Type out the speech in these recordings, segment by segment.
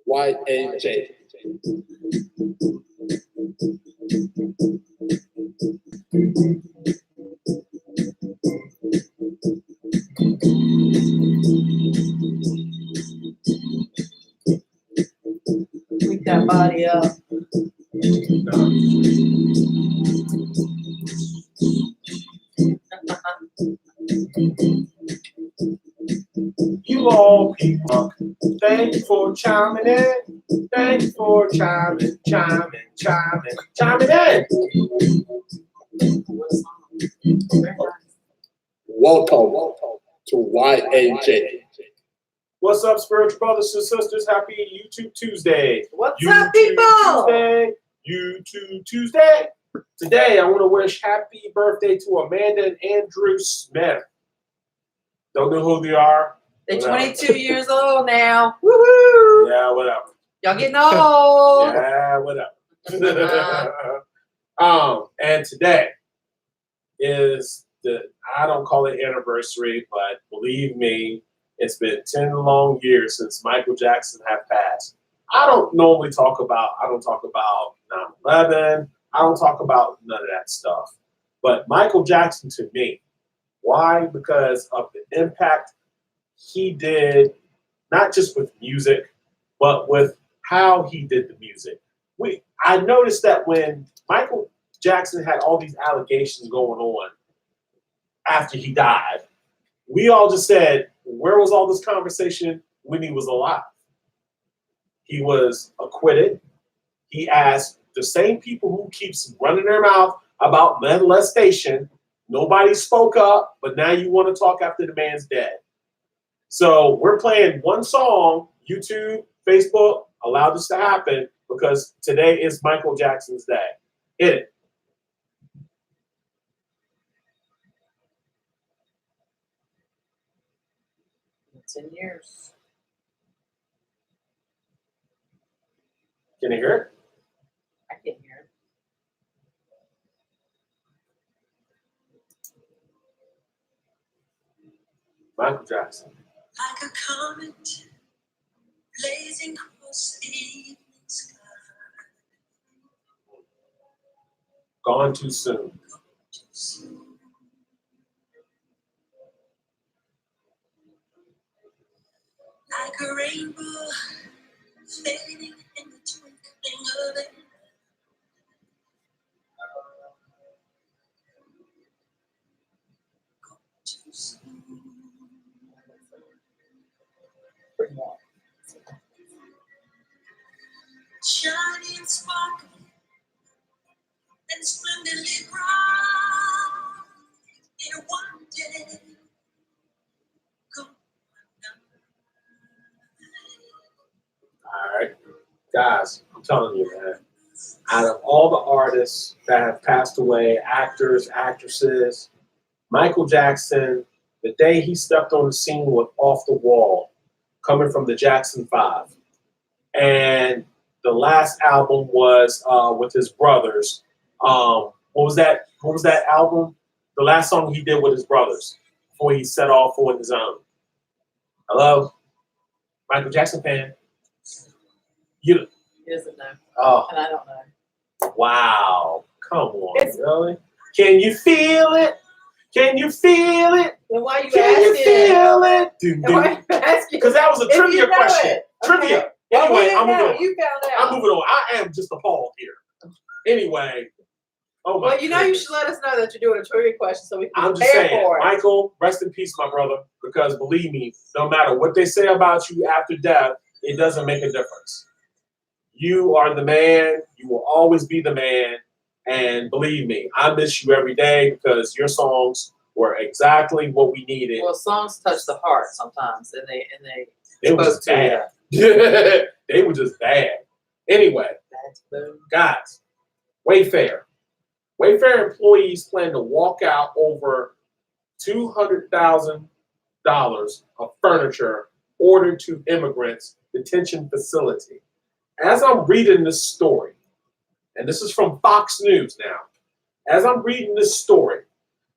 YAJ. Wake that body up. You all people, thank you for chiming in. Thank you for chiming in. Welcome to YAJ. What's up, spiritual brothers and sisters? Happy YouTube Tuesday. What's YouTube up, people? YouTube Tuesday. Today, I want to wish happy birthday to Amanda and Andrew Smith. Don't know who they are. They're Whatever. 22 years old now. Woohoo! Yeah, whatever. Y'all getting old. Yeah, whatever. And today is I don't call it anniversary, but believe me, it's been 10 long years since Michael Jackson had passed. I don't talk about 9/11. I don't talk about none of that stuff. But Michael Jackson, to me, why? Because of the impact he did, not just with music, but with how he did the music. I noticed that when Michael Jackson had all these allegations going on after he died, we all just said, where was all this conversation when he was alive? He was acquitted. He asked the same people who keeps running their mouth about molestation. Nobody spoke up, but now you want to talk after the man's dead. So we're playing one song, YouTube, Facebook, allowed this to happen because today is Michael Jackson's day. Hit it. It's 10 years. Can you hear it? I can hear it. Michael Jackson. Like a comet blazing across the evening sky. Gone too soon. Like a rainbow fading in the twinkling of an eye. Gone too soon. Shining, sparkling, and splendidly bright. In one day, gone. All right. Guys, I'm telling you, man. Out of all the artists that have passed away, actors, actresses, Michael Jackson, the day he stepped on the scene was off the wall, coming from the Jackson 5. And the last album was with his brothers. What was that album? The last song he did with his brothers before he set off on his own. Hello? Michael Jackson fan? He doesn't know. Oh. And I don't know. Wow. Come on, really? Can you feel it? Can you feel it? Then why you Can you asking? feel it? Then why you asking? Because that was a If trivia you know question. it, Trivia. okay. Well, we Anyway, didn't I'm know. moving on. You found out. I'm moving on. I am just appalled here. Anyway. Oh my Well, you know you goodness. should let us know that you're doing a trivia question so we can I'm just prepare saying, for it. Michael, rest in peace, my brother. Because believe me, no matter what they say about you after death, it doesn't make a difference. You are the man. You will always be the man. And believe me, I miss you every day because your songs were exactly what we needed. Well, songs touch the heart sometimes, and They were just bad. They were just bad. Anyway, guys, Wayfair. Wayfair employees plan to walk out over $200,000 of furniture ordered to immigrants' detention facility. As I'm reading this story, and this is from Fox News now, as I'm reading this story,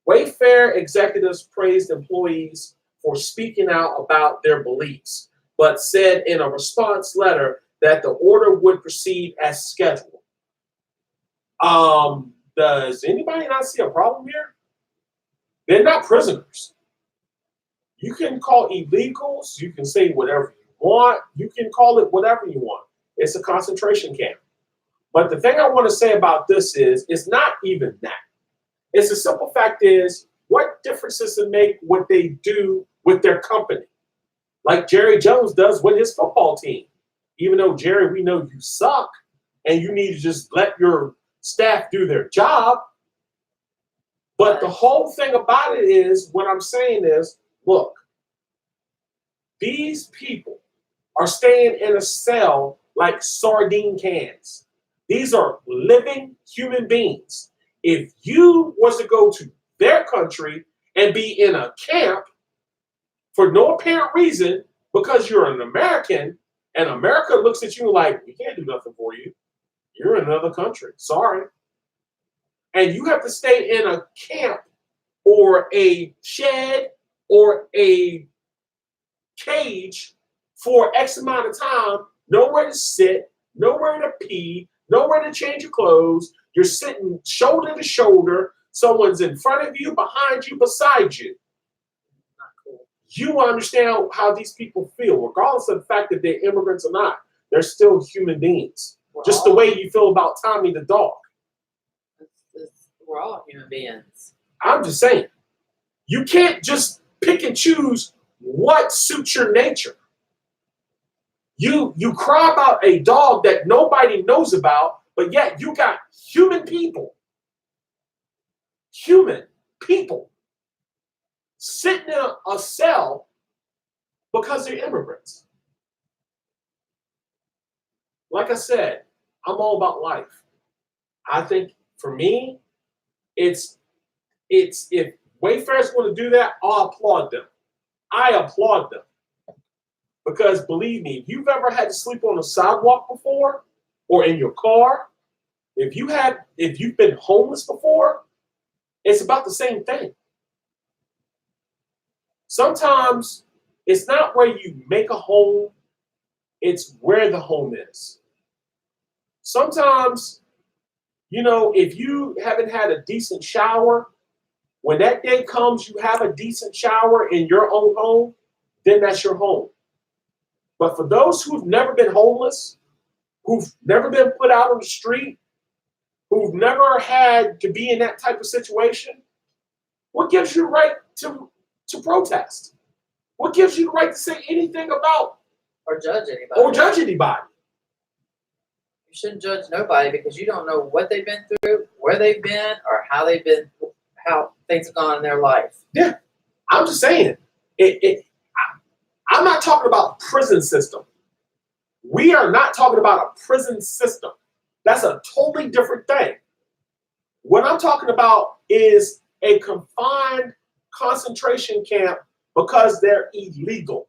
Wayfair executives praised employees for speaking out about their beliefs, but said in a response letter that the order would proceed as scheduled. Does anybody not see a problem here? They're not prisoners. You can call illegals. You can say whatever you want. You can call it whatever you want. It's a concentration camp. But the thing I want to say about this is, it's not even that. It's the simple fact is, what difference does it make what they do with their company? Like Jerry Jones does with his football team. Even though, Jerry, we know you suck and you need to just let your staff do their job. But the whole thing about it is, what I'm saying is, look, these people are staying in a cell like sardine cans. These are living human beings. If you was to go to their country and be in a camp for no apparent reason because you're an American and America looks at you like, we can't do nothing for you. You're in another country. Sorry. And you have to stay in a camp or a shed or a cage for X amount of time, nowhere to sit, nowhere to pee, nowhere to change your clothes. You're sitting shoulder to shoulder. Someone's in front of you, behind you, beside you. Not cool. You understand how these people feel, regardless of the fact that they're immigrants or not. They're still human beings. Just the way you feel about Tommy the dog. We're all human beings. I'm just saying, you can't just pick and choose what suits your nature. You cry about a dog that nobody knows about, but yet you got human people sitting in a cell because they're immigrants. Like I said, I'm all about life. I think for me, it's if Wayfarers want to do that, I'll applaud them. I applaud them. Because believe me, if you've ever had to sleep on a sidewalk before or in your car, if you've been homeless before, it's about the same thing. Sometimes it's not where you make a home, it's where the home is. Sometimes, if you haven't had a decent shower, when that day comes, you have a decent shower in your own home, then that's your home. But for those who've never been homeless, who've never been put out on the street, who've never had to be in that type of situation, what gives you the right to protest? What gives you the right to say anything about Or judge anybody. You shouldn't judge nobody because you don't know what they've been through, where they've been, or how things have gone in their life. Yeah, I'm just saying. I'm not talking about prison system. We are not talking about a prison system. That's a totally different thing. What I'm talking about is a confined concentration camp because they're illegal.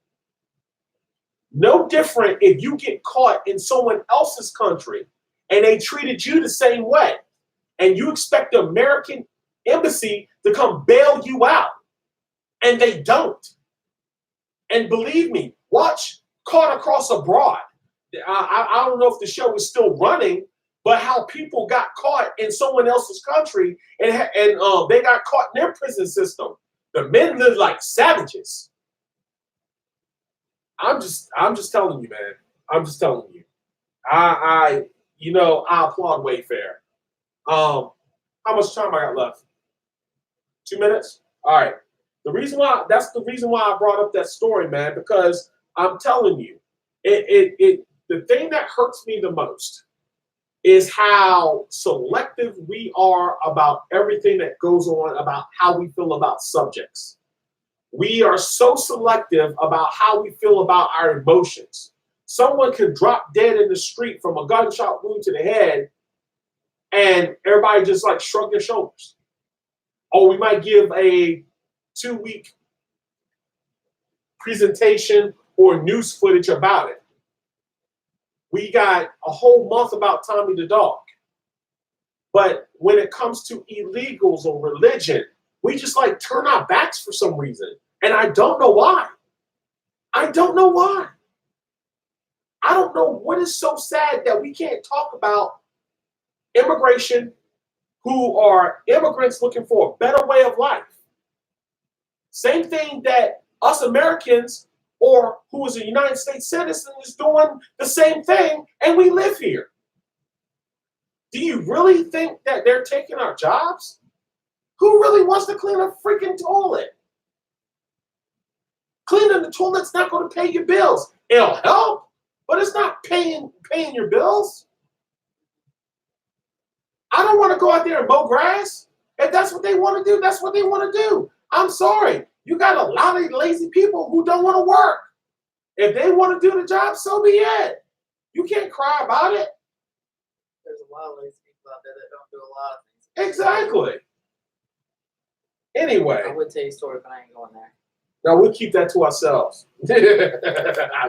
No different if you get caught in someone else's country and they treated you the same way and you expect the American embassy to come bail you out and they don't. And believe me, watch Caught Across Abroad. I don't know if the show is still running, but how people got caught in someone else's country and they got caught in their prison system. The men live like savages. I'm just telling you, man. I'm just telling you. I applaud Wayfair. How much time I got left? 2 minutes? All right. That's the reason why I brought up that story, man, because I'm telling you, the thing that hurts me the most is how selective we are about everything that goes on, about how we feel about subjects. We are so selective about how we feel about our emotions. Someone can drop dead in the street from a gunshot wound to the head, and everybody just like shrug their shoulders. Or we might give a 2-week presentation or news footage about it. We got a whole month about Tommy the dog. But when it comes to illegals or religion, we just like turn our backs for some reason. And I don't know why. I don't know why. I don't know what is so sad that we can't talk about immigration, who are immigrants looking for a better way of life. Same thing that us Americans or who is a United States citizen is doing the same thing, and we live here. Do you really think that they're taking our jobs? Who really wants to clean a freaking toilet? Cleaning the toilet's not going to pay your bills. It'll help, but it's not paying your bills. I don't want to go out there and mow grass. If that's what they want to do, that's what they want to do. I'm sorry. You got a lot of lazy people who don't want to work. If they want to do the job, so be it. You can't cry about it. There's a lot of lazy people out there that don't do a lot of things. Exactly. Anyway. I would tell you a story, but I ain't going there. Now we'll keep that to ourselves. I'm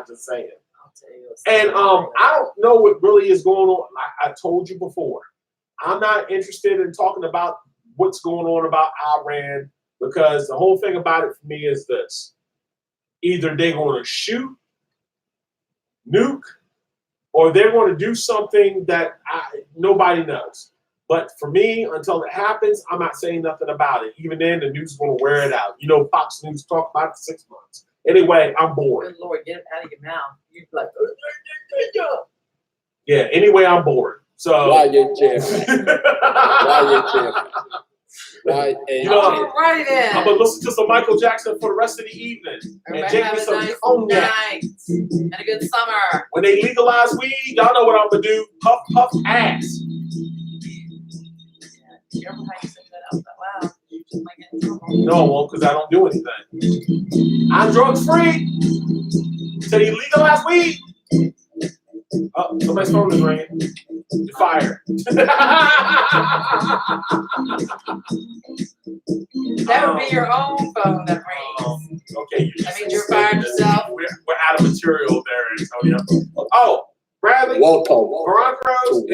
just saying. I'll tell you a story. And I don't know what really is going on. Like I told you before, I'm not interested in talking about what's going on about Iran, because the whole thing about it for me is this. Either they're going to shoot, nuke, or they're going to do something that nobody knows. But for me, until it happens, I'm not saying nothing about it. Even then, the news is going to wear it out. You know, Fox News talked about it for 6 months. Anyway, I'm bored. Good Lord, get it out of your mouth. You'd be like, Yeah, anyway, I'm bored. So Why you champion? Why you champion? Why a You know, all right then. I'm going to listen to some Michael Jackson for the rest of the evening. And Everybody drink have me a some nice cognac. night and a good summer. When they legalize weed, y'all know what I'm going to do. Puff, puff, ass. Yeah, careful how you say that out that loud. You just might get in trouble. No, I won't, because I don't do anything. I'm drugs free. Till you legalize weed. Oh, somebody's phone is ringing. You're fired. That would be your own phone that rings. Okay. That means you're fired yourself. We're out of material there, Antonio. Oh, Bradley, welcome Broncos to